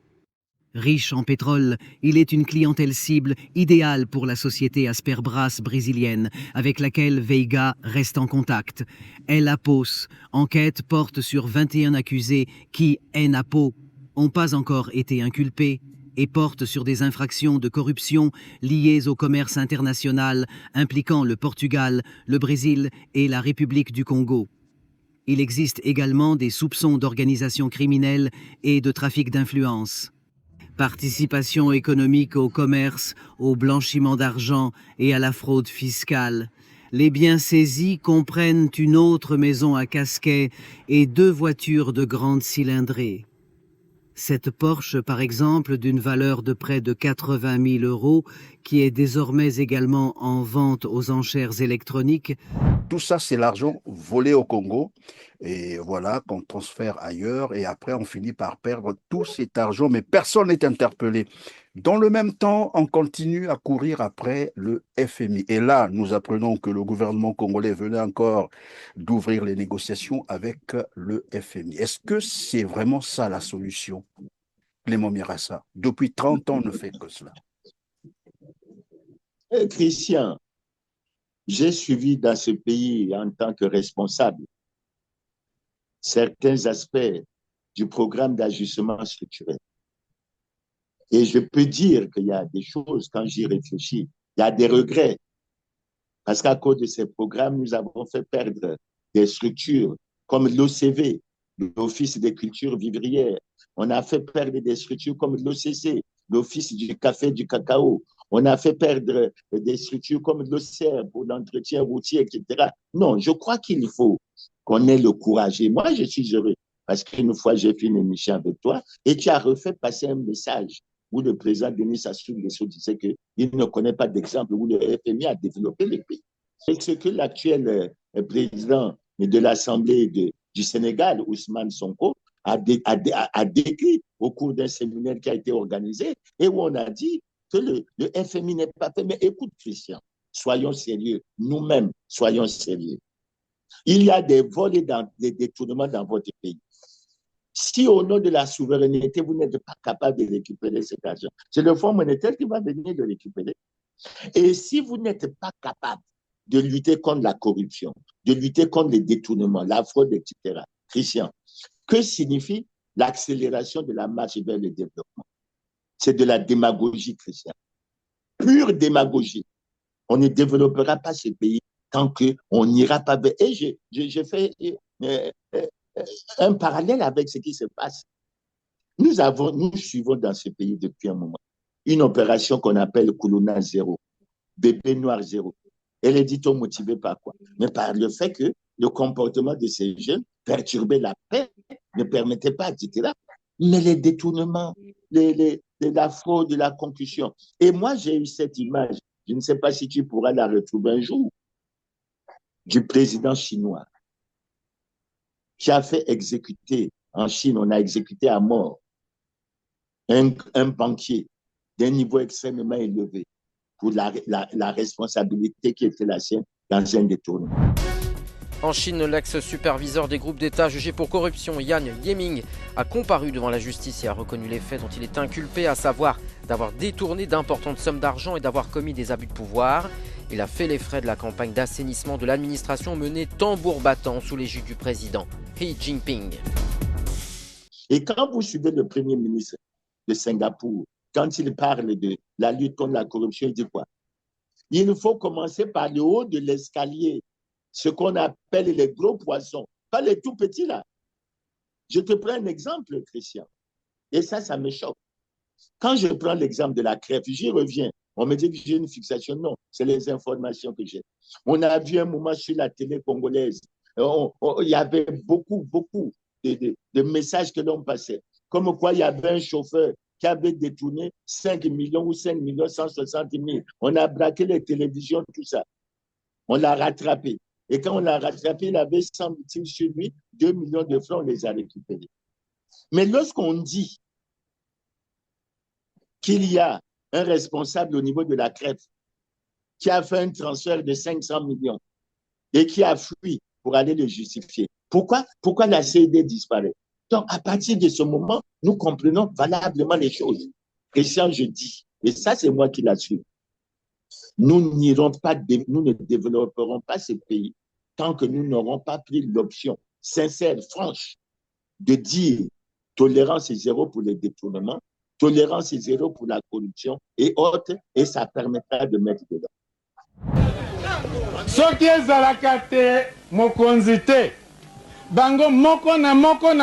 Riche en pétrole, il est une clientèle cible idéale pour la société Asperbras brésilienne, avec laquelle Veiga reste en contact. El Apos, enquête porte sur 21 accusés qui, en apo, n'ont pas encore été inculpés et porte sur des infractions de corruption liées au commerce international impliquant le Portugal, le Brésil et la République du Congo. Il existe également des soupçons d'organisation criminelle et de trafic d'influence. Participation économique au commerce, au blanchiment d'argent et à la fraude fiscale. Les biens saisis comprennent une autre maison à Casquet et 2 voitures de grande cylindrée. Cette Porsche, par exemple, d'une valeur de près de 80 000 euros, qui est désormais également en vente aux enchères électroniques. Tout ça, c'est l'argent volé au Congo. Et voilà, qu'on transfère ailleurs. Et après, on finit par perdre tout cet argent. Mais personne n'est interpellé. Dans le même temps, on continue à courir après le FMI. Et là, nous apprenons que le gouvernement congolais venait encore d'ouvrir les négociations avec le FMI. Est-ce que c'est vraiment ça la solution, Clément Mirassa? Depuis 30 ans, on ne fait que cela. Christian, j'ai suivi dans ce pays en tant que responsable certains aspects du programme d'ajustement structurel. Et je peux dire qu'il y a des choses, quand j'y réfléchis, il y a des regrets. Parce qu'à cause de ces programmes, nous avons fait perdre des structures comme l'OCV, l'Office des cultures vivrières. On a fait perdre des structures comme l'OCC, l'Office du café et du cacao. On a fait perdre des structures comme l'OCR pour l'entretien routier, etc. Non, je crois qu'il faut qu'on ait le courage. Et moi, je suis heureux parce qu'une fois, j'ai fait une émission avec toi et tu as refait passer un message où le président Denis Sassou Nguesso disait qu'il ne connaît pas d'exemple où le FMI a développé le pays. C'est ce que l'actuel président de l'Assemblée du Sénégal, Ousmane Sonko, a décrit au cours d'un séminaire qui a été organisé et où on a dit que le FMI n'est pas fait. Mais écoute, Christian, soyons sérieux. Nous-mêmes, soyons sérieux. Il y a des vols et des détournements dans votre pays. Si au nom de la souveraineté, vous n'êtes pas capable de récupérer cet argent, c'est le Fonds monétaire qui va venir le récupérer. Et si vous n'êtes pas capable de lutter contre la corruption, de lutter contre les détournements, la fraude, etc., Christian, que signifie l'accélération de la marche vers le développement? C'est de la démagogie, Christian. Pure démagogie. On ne développera pas ce pays tant qu'on n'ira pas vers... Et je fais un parallèle avec ce qui se passe. Nous suivons dans ce pays depuis un moment une opération qu'on appelle Koulouna Zéro, bébé noir zéro. Elle est dit-on motivée par quoi? Mais par le fait que le comportement de ces jeunes perturbait la paix, ne permettait pas, etc. Mais les détournements, la fraude, de la concussion. Et moi, j'ai eu cette image, je ne sais pas si tu pourras la retrouver un jour, du président chinois qui a fait exécuter, en Chine, on a exécuté à mort un banquier d'un niveau extrêmement élevé pour la responsabilité qui était la sienne dans un détournement. En Chine, l'ex-superviseur des groupes d'État jugé pour corruption, Yan Yeming, a comparu devant la justice et a reconnu les faits dont il est inculpé, à savoir d'avoir détourné d'importantes sommes d'argent et d'avoir commis des abus de pouvoir. Il a fait les frais de la campagne d'assainissement de l'administration menée tambour battant sous l'égide du président Xi Jinping. Et quand vous suivez le Premier ministre de Singapour, quand il parle de la lutte contre la corruption, il dit quoi? Il faut commencer par le haut de l'escalier, ce qu'on appelle les gros poissons, pas les tout petits là. Je te prends un exemple, Christian, et ça me choque. Quand je prends l'exemple de la crève, j'y reviens. On me dit que j'ai une fixation. Non, c'est les informations que j'ai. On a vu un moment sur la télé congolaise, il y avait beaucoup de messages que l'on passait. Comme quoi, il y avait un chauffeur qui avait détourné 5 millions ou 5 millions 160 000. On a braqué les télévisions, tout ça. On l'a rattrapé. Et quand on l'a rattrapé, il avait, semble-t-il, sur lui 2 millions de francs, on les a récupérés. Mais lorsqu'on dit qu'il y a un responsable au niveau de la crève qui a fait un transfert de 500 millions et qui a fui pour aller le justifier, pourquoi la CED disparaît? Donc, à partir de ce moment, nous comprenons valablement les choses. Christian, je dis, et ça, c'est moi qui l'assume, nous ne développerons pas ce pays tant que nous n'aurons pas pris l'option sincère, franche, de dire tolérance zéro pour les détournements, tolérance zéro pour la corruption et autres, et ça permettra de mettre dedans. Soki ezalaka te mokonzi te bango moko na moko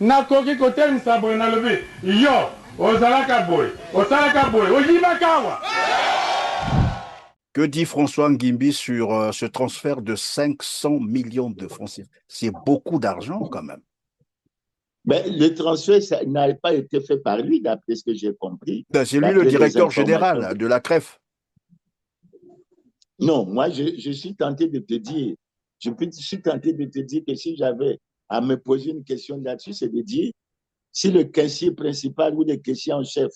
nakoki kotelemisa boye nalobi yo ozalaka boye osalaka boye oyibaka awa. Que dit François Nguimbi sur ce transfert de 500 millions de francs? C'est beaucoup d'argent quand même. Ben, le transfert n'a pas été fait par lui, d'après ce que j'ai compris. Ben, c'est lui le directeur général de la CREF. Non, moi, je suis tenté de te dire, que si j'avais à me poser une question là-dessus, c'est de dire si le caissier principal ou le caissier en chef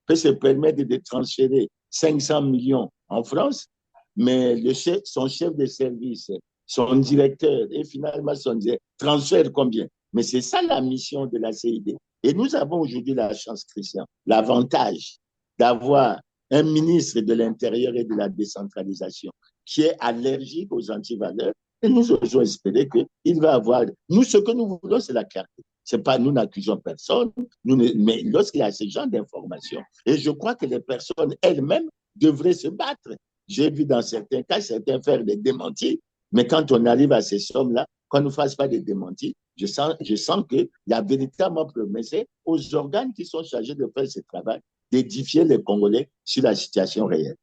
peut se permettre de transférer 500 millions en France, mais son chef de service, son directeur et finalement son directeur transfère combien? Mais c'est ça la mission de la CID. Et nous avons aujourd'hui la chance, Christian, l'avantage d'avoir un ministre de l'Intérieur et de la décentralisation qui est allergique aux antivaleurs. Et nous osons espérer qu'il va avoir... Nous, ce que nous voulons, c'est la clarté. C'est pas, nous n'accusons personne, mais lorsqu'il y a ce genre d'informations, et je crois que les personnes elles-mêmes devraient se battre. J'ai vu dans certains cas, certains faire des démentis, mais quand on arrive à ces sommes-là, qu'on ne fasse pas des démentis, je sens qu'il y a véritablement promessé aux organes qui sont chargés de faire ce travail, d'édifier les Congolais sur la situation réelle.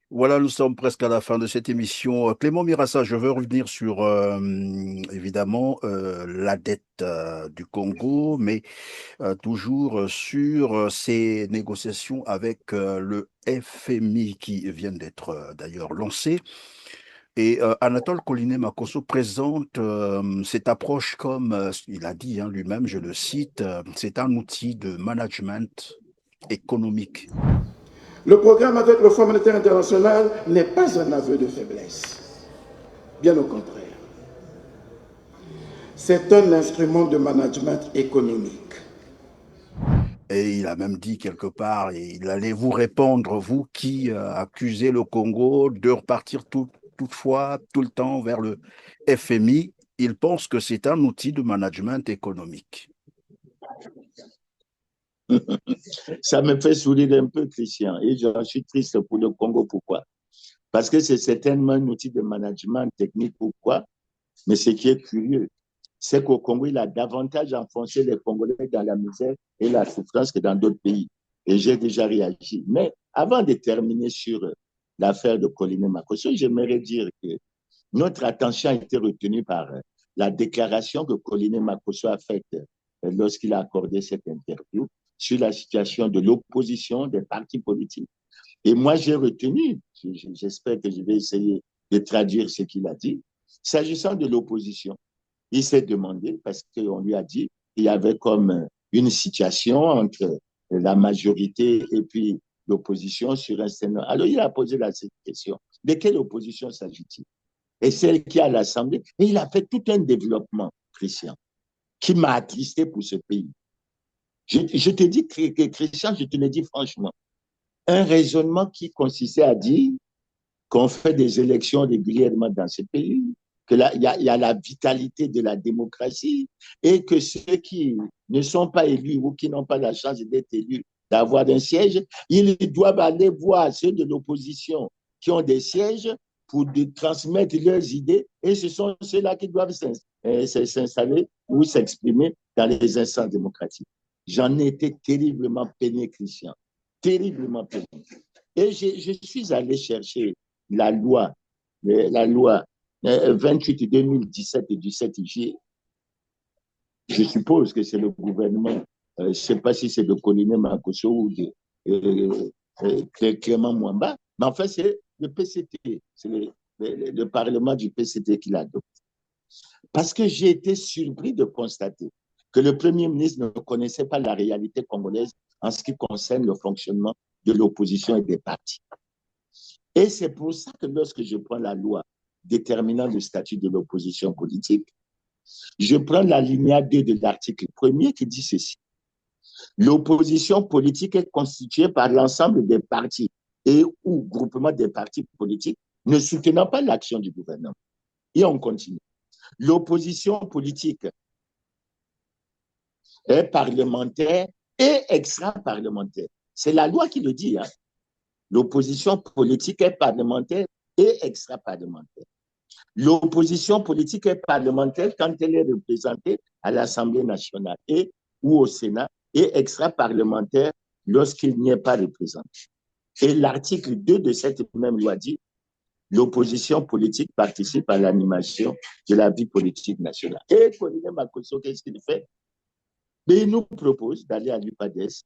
Voilà, nous sommes presque à la fin de cette émission. Clément Mirassa, je veux revenir sur, évidemment, la dette du Congo, mais toujours sur ces négociations avec le FMI qui viennent d'être d'ailleurs lancées. Et Anatole Koliné-Makosso présente cette approche comme, il a dit lui-même, je le cite, c'est un outil de management économique. Le programme avec le Fonds monétaire international n'est pas un aveu de faiblesse. Bien au contraire. C'est un instrument de management économique. Et il a même dit quelque part, et il allait vous répondre, vous qui accusez le Congo de repartir toutefois tout le temps vers le FMI. Il pense que c'est un outil de management économique. Ça me fait sourire un peu, Christian, et j'en suis triste pour le Congo. Pourquoi? Parce que c'est certainement un outil de management technique. Pourquoi? Mais ce qui est curieux, c'est qu'au Congo, il a davantage enfoncé les Congolais dans la misère et la souffrance que dans d'autres pays. Et j'ai déjà réagi. Mais avant de terminer sur l'affaire de Koliné-Makosso, j'aimerais dire que notre attention a été retenue par la déclaration que Koliné-Makosso a faite lorsqu'il a accordé cette interview. sur la situation de l'opposition, des partis politiques. Et moi, j'ai retenu, j'espère que je vais essayer de traduire ce qu'il a dit. S'agissant de l'opposition, il s'est demandé, parce qu'on lui a dit, il y avait comme une situation entre la majorité et puis l'opposition sur un scénario. Alors, il a posé la question, de quelle opposition s'agit-il? Et celle qui est à l'Assemblée, et il a fait tout un développement, Christian, qui m'a attristé pour ce pays. Je te dis, Christian, je te le dis franchement, un raisonnement qui consistait à dire qu'on fait des élections régulièrement dans ce pays, qu'il y a la vitalité de la démocratie et que ceux qui ne sont pas élus ou qui n'ont pas la chance d'être élus, d'avoir un siège, ils doivent aller voir ceux de l'opposition qui ont des sièges pour transmettre leurs idées et ce sont ceux-là qui doivent s'installer ou s'exprimer dans les instances démocratiques. J'en ai été terriblement peiné, Christian, terriblement peiné. Et je suis allé chercher la loi 28-2017 du 7 juillet. Je suppose que c'est le gouvernement, je ne sais pas si c'est de Colline Makosso ou de Clément Mwamba, mais en fait, c'est le PCT, c'est le Parlement du PCT qui l'a adopté. Parce que j'ai été surpris de constater que le Premier ministre ne connaissait pas la réalité congolaise en ce qui concerne le fonctionnement de l'opposition et des partis. Et c'est pour ça que lorsque je prends la loi déterminant le statut de l'opposition politique, je prends l'alinéa 2 de l'article 1er qui dit ceci. L'opposition politique est constituée par l'ensemble des partis et ou groupements des partis politiques ne soutenant pas l'action du gouvernement. Et on continue. L'opposition politique est parlementaire et extra-parlementaire. C'est la loi qui le dit. Hein. L'opposition politique est parlementaire et extra-parlementaire. L'opposition politique est parlementaire quand elle est représentée à l'Assemblée nationale et ou au Sénat et extra-parlementaire lorsqu'il n'y est pas représenté. Et l'article 2 de cette même loi dit l'opposition politique participe à l'animation de la vie politique nationale. Et Colline Makosso, qu'est-ce qu'il fait? Mais il nous propose d'aller à l'UPADES,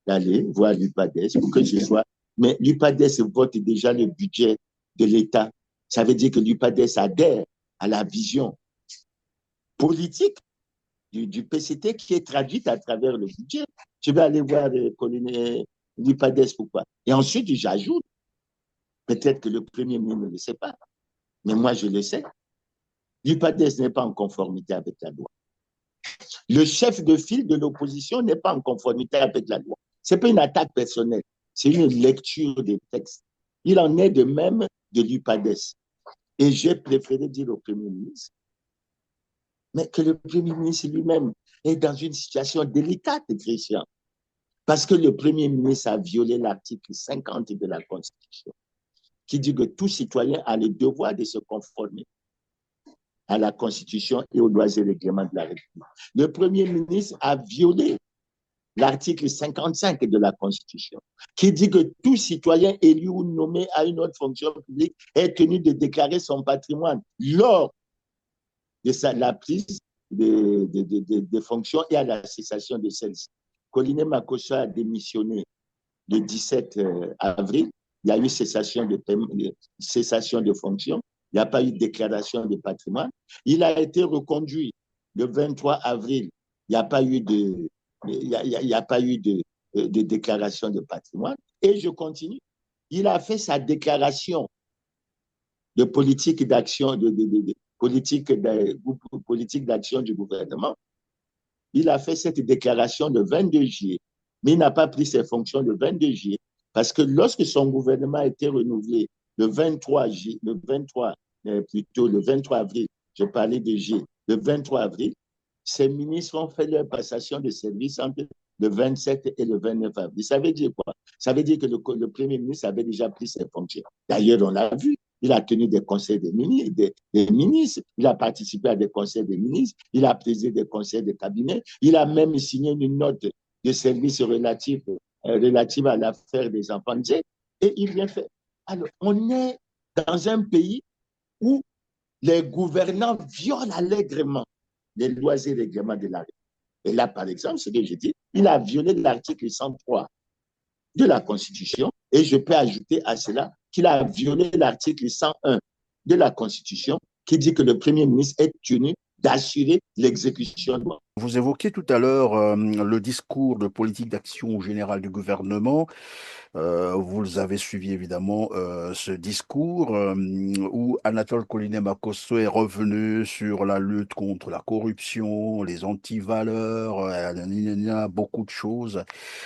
d'aller voir l'UPADES pour que ce soit. Mais l'UPADES vote déjà le budget de l'État. Ça veut dire que l'UPADES adhère à la vision politique du PCT qui est traduite à travers le budget. Je vais aller voir l'UPADES, pourquoi? Et ensuite, j'ajoute, peut-être que le Premier ministre ne le sait pas, mais moi je le sais, l'UPADES n'est pas en conformité avec la loi. Le chef de file de l'opposition n'est pas en conformité avec la loi. Ce n'est pas une attaque personnelle, c'est une lecture des textes. Il en est de même de l'UPADES. Et j'ai préféré dire au Premier ministre, mais que le Premier ministre lui-même est dans une situation délicate, Christian, parce que le Premier ministre a violé l'article 50 de la Constitution, qui dit que tout citoyen a le devoir de se conformer à la Constitution et aux lois et règlements de la République. Le Premier ministre a violé l'article 55 de la Constitution, qui dit que tout citoyen élu ou nommé à une autre fonction publique est tenu de déclarer son patrimoine lors de la prise des fonctions et à la cessation de celles-ci. Colline Makosso a démissionné le 17 avril. Il y a eu cessation de fonctions. Il n'y a pas eu de déclaration de patrimoine. Il a été reconduit le 23 avril. Il n'y a pas eu de déclaration de patrimoine. Et je continue. Il a fait sa déclaration de politique d'action, politique d'action du gouvernement. Il a fait cette déclaration le 22 juillet, mais il n'a pas pris ses fonctions le 22 juillet, parce que lorsque son gouvernement a été renouvelé le 23 avril, je parlais de G, le 23 avril, ces ministres ont fait leur passation de service entre le 27 et le 29 avril. Ça veut dire quoi? Ça veut dire que le Premier ministre avait déjà pris ses fonctions. D'ailleurs, on l'a vu, il a tenu des conseils des ministres, il a participé à des conseils des ministres, il a présidé des conseils de cabinet, il a même signé une note de service relative à l'affaire des enfants et il vient faire. Alors, on est dans un pays où les gouvernants violent allègrement les lois et règlements de la République. Et là, par exemple, ce que je dis, Il a violé l'article 103 de la Constitution et je peux ajouter à cela qu'il a violé l'article 101 de la Constitution qui dit que le Premier ministre est tenu d'assurer l'exécution de loi. Vous évoquiez tout à l'heure le discours de politique d'action générale du gouvernement. Vous avez suivi évidemment ce discours où Anatole Koliné-Makosso est revenu sur la lutte contre la corruption, les antivaleurs, il y a beaucoup de choses.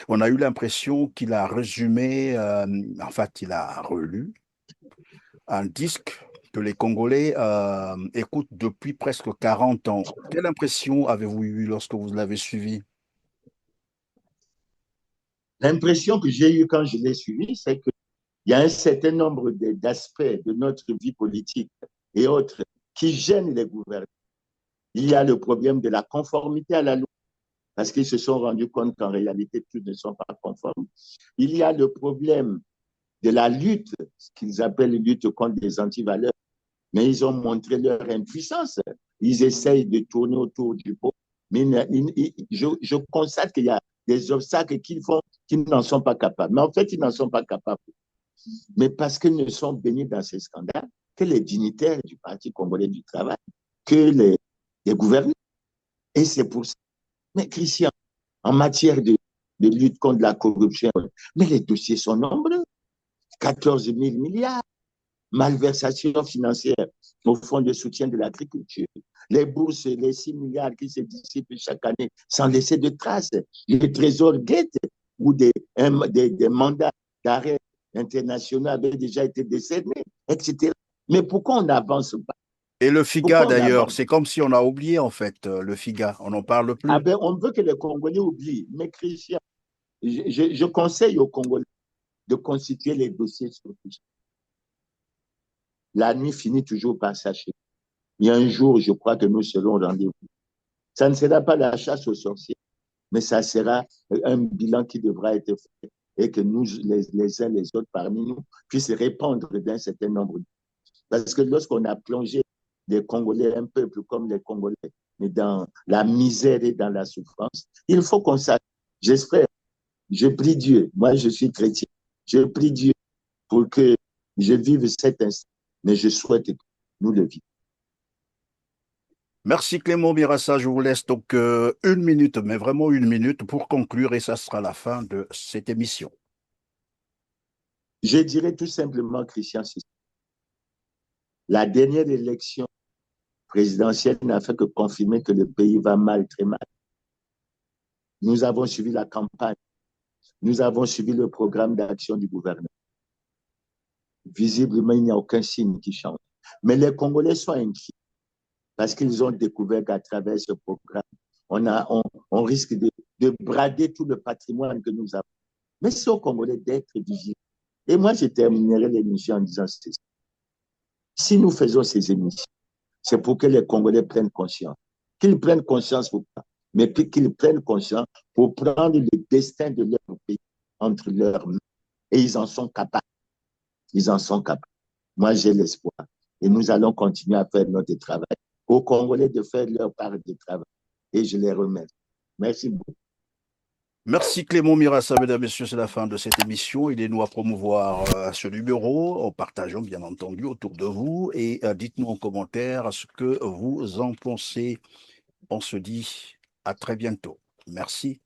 On a eu l'impression qu'il a résumé, en fait, il a relu un disque que les Congolais écoutent depuis presque 40 ans. Quelle impression avez-vous eue lorsque vous l'avez suivi? L'impression que j'ai eue quand je l'ai suivi, c'est qu'il y a un certain nombre d'aspects de notre vie politique et autres qui gênent les gouvernements. Il y a le problème de la conformité à la loi, parce qu'ils se sont rendus compte qu'en réalité, tous ne sont pas conformes. Il y a le problème de la lutte, ce qu'ils appellent lutte contre les antivaleurs, mais ils ont montré leur impuissance. Ils essayent de tourner autour du pot, mais je constate qu'il y a des obstacles qu'ils font, qu'ils n'en sont pas capables. Mais en fait, ils n'en sont pas capables. Mais parce qu'ils ne sont baignés dans ces scandales que les dignitaires du Parti congolais du travail, que les gouverneurs. Et c'est pour ça. Mais Christian, en matière de lutte contre la corruption, mais les dossiers sont nombreux. 14 000 milliards. Malversation financière au fonds de soutien de l'agriculture, les bourses, les 6 milliards qui se dissipent chaque année sans laisser de traces, les trésors guettent où des mandats d'arrêt internationaux avaient déjà été décernés, etc. Mais pourquoi on n'avance pas? Et le FIGA d'ailleurs, c'est comme si on a oublié en fait le FIGA, on n'en parle plus. Ah ben, on veut que les Congolais oublient, mais Christian, je conseille aux Congolais de constituer les dossiers sur tout ça. La nuit finit toujours par s'achever. Il y a un jour, je crois que nous serons au rendez-vous. Ça ne sera pas la chasse aux sorciers, mais ça sera un bilan qui devra être fait et que nous, les uns les autres parmi nous, puissent répondre d'un certain nombre. Parce que lorsqu'on a plongé les Congolais, un peuple comme les Congolais, mais dans la misère et dans la souffrance, il faut qu'on sache. J'espère, je prie Dieu, moi je suis chrétien, je prie Dieu pour que je vive cet instant. Mais je souhaite que nous le vivions. Merci Clément Birassa, je vous laisse donc 1 minute, mais vraiment 1 minute pour conclure et ça sera la fin de cette émission. Je dirais tout simplement, Christian, la dernière élection présidentielle n'a fait que confirmer que le pays va mal, très mal. Nous avons suivi la campagne, nous avons suivi le programme d'action du gouvernement. Visiblement, il n'y a aucun signe qui change. Mais les Congolais sont inquiets parce qu'ils ont découvert qu'à travers ce programme, on risque de brader tout le patrimoine que nous avons. Mais c'est aux Congolais d'être vigilants. Et moi, je terminerai l'émission en disant ceci. Si nous faisons ces émissions, c'est pour que les Congolais prennent conscience. Qu'ils prennent conscience pour ça, mais puis qu'ils prennent conscience pour prendre le destin de leur pays entre leurs mains. Et ils en sont capables. Ils en sont capables. Moi, j'ai l'espoir. Et nous allons continuer à faire notre travail. Aux Congolais de faire leur part de travail. Et je les remercie. Merci beaucoup. Merci Clément Birassa, mesdames et messieurs, c'est la fin de cette émission. Aidez-nous à promouvoir ce numéro en partageant bien entendu autour de vous et dites-nous en commentaire ce que vous en pensez. On se dit à très bientôt. Merci.